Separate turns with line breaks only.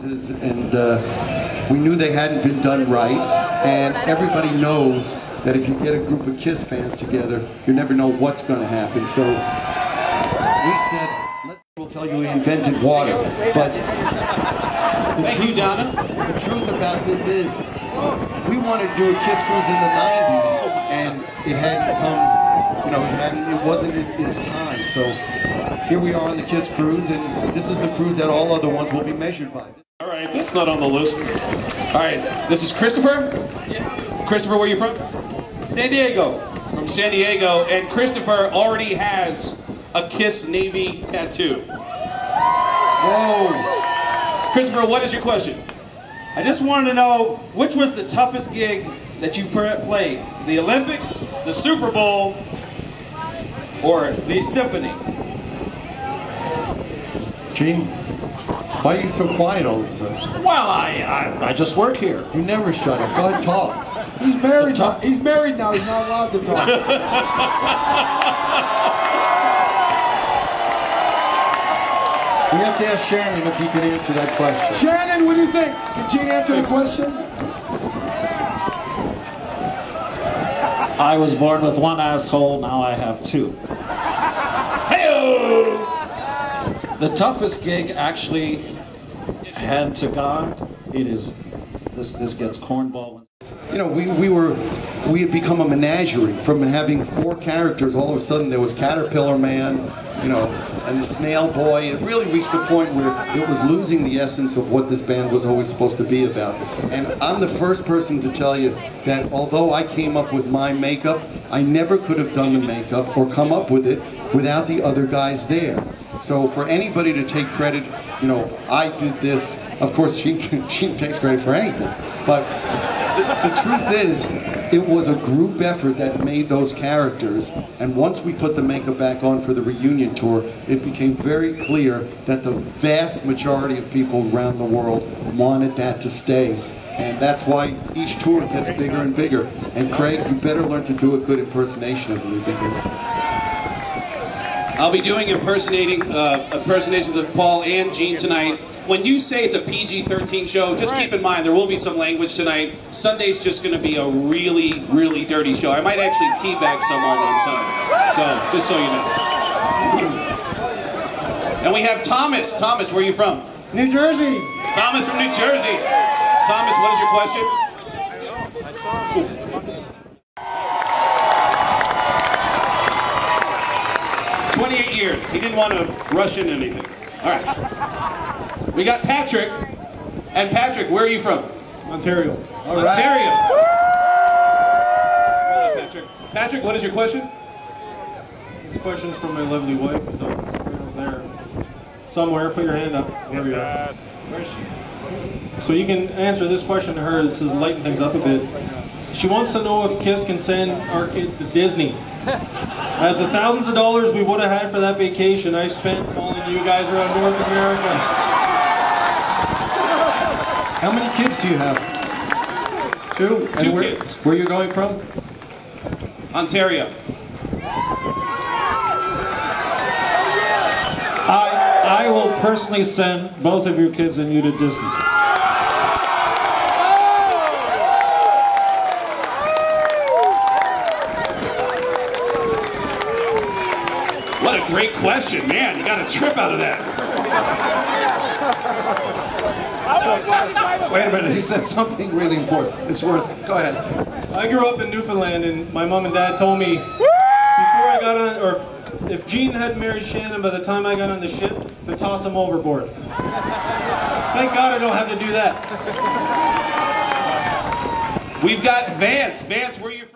cruises, and we knew they hadn't been done right, and everybody knows that if you get a group of KISS fans together, you never know what's going to happen. So we said, we'll tell you we invented water, but the truth about this is we wanted to do a KISS Kruise in the 90s, and it hadn't come, you know, it wasn't its time. So here we are on the KISS Kruise, and this is the cruise that all other ones will be measured by.
All right, that's not on the list. All right, this is Christopher? Yeah. Christopher, where are you from?
San Diego.
From San Diego, and Christopher already has a KISS Navy tattoo.
Whoa!
Christopher, what is your question?
I just wanted to know, which was the toughest gig that you played? The Olympics, the Super Bowl, or the Symphony?
Gene, why are you so quiet all of a sudden?
Well, I just work here.
You never shut up. Go ahead, talk.
He's married. He's married now. He's not allowed to talk.
We have to ask Shannon if he can answer that question.
Shannon, what do you think? Can Gene answer the question?
I was born with one asshole, now I have two.
Hey-o!
The toughest gig, actually, hand to God, it is, this gets cornball.
You know, we had become a menagerie. From having 4 characters, all of a sudden there was Caterpillar Man, you know, and the Snail Boy. It really reached a point where it was losing the essence of what this band was always supposed to be about. And I'm the first person to tell you that although I came up with my makeup, I never could have done the makeup or come up with it without the other guys there. So for anybody to take credit, you know, I did this, of course she takes credit for anything, but the truth is, it was a group effort that made those characters, and once we put the makeup back on for the reunion tour, it became very clear that the vast majority of people around the world wanted that to stay. And that's why each tour gets bigger and bigger. And Craig, you better learn to do a good impersonation of me, because
I'll be doing impersonations of Paul and Gene tonight. When you say it's a PG-13 show, just keep in mind there will be some language tonight. Sunday's just going to be a really, really dirty show. I might actually teabag someone on Sunday. So, just so you know. And we have Thomas. Thomas, where are you from?
New Jersey.
Thomas from New Jersey. Thomas, what is your question? 28 years. He didn't want to rush into anything. All right. We got Patrick. And Patrick, where are you from?
Ontario.
all right.
Ontario. Well done, Patrick. Patrick, what is your question?
This question is from my lovely wife. Is over there. Somewhere. Put your hand up. There you are. So you can answer this question to her. This is lighten things up a bit. She wants to know if KISS can send our kids to Disney. As the thousands of dollars we would have had for that vacation I spent following you guys around North America.
How many kids do you have? 2? And
2
where,
kids.
Where are you going from?
Ontario.
I will personally send both of your kids and you to Disney.
What a great question, man. You got a trip out of that.
Wait a minute, he said something really important. It's worth it. Go ahead.
I grew up in Newfoundland, and my mom and dad told me before I got on, or if Gene hadn't married Shannon by the time I got on the ship, to toss him overboard. Thank God I don't have to do that.
We've got Vance. Vance, where are you from?